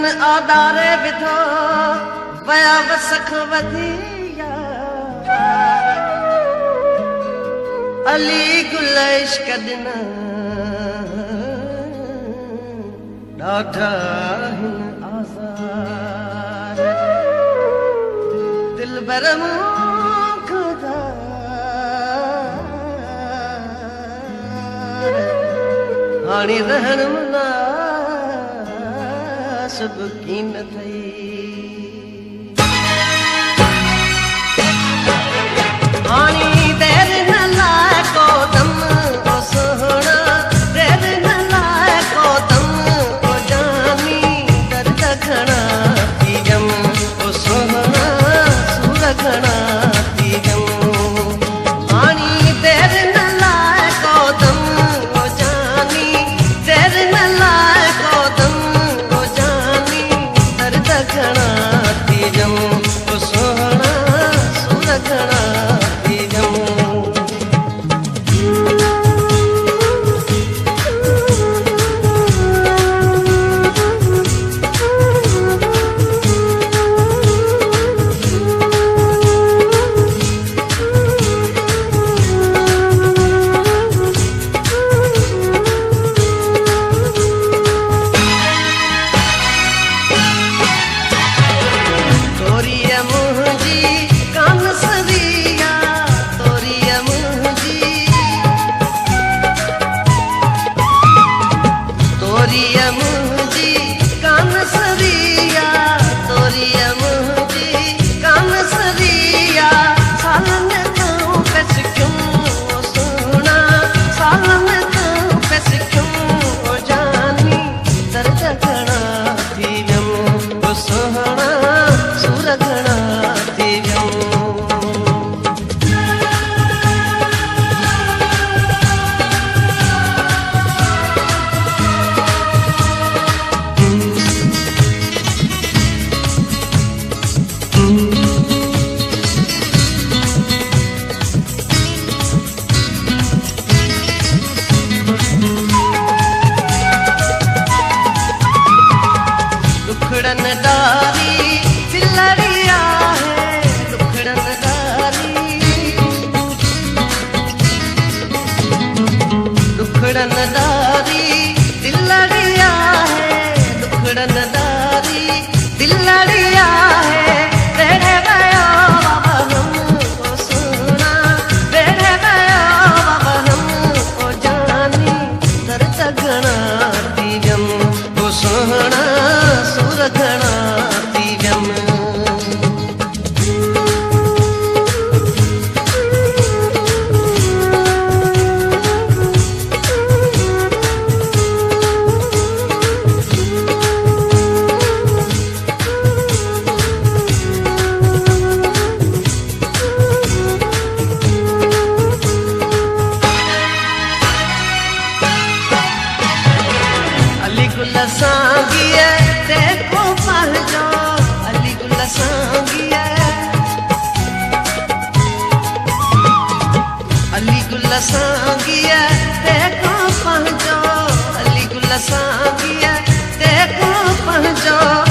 तन आदारे विधो वया वसख वधिया अली गुल इश्क दिन ॾाढा हिन आज़ार दिल भर हाणे रहण मुनासिब कीन थई हाणे देर न लाए को दम ओ सोहणा देर न लाए को दम ओ जानी दर्द घणा थी जम ओ सोहणा सूर घणा थी जम हाणे देर न लाए को दम ओ जानी देर न लाए को दम ओ जानी दर्द घणा थी जम ओ सोहणा सूर घणा सांगिया देखो पहुंचो अली गुल सांगिया देखो पहुंचो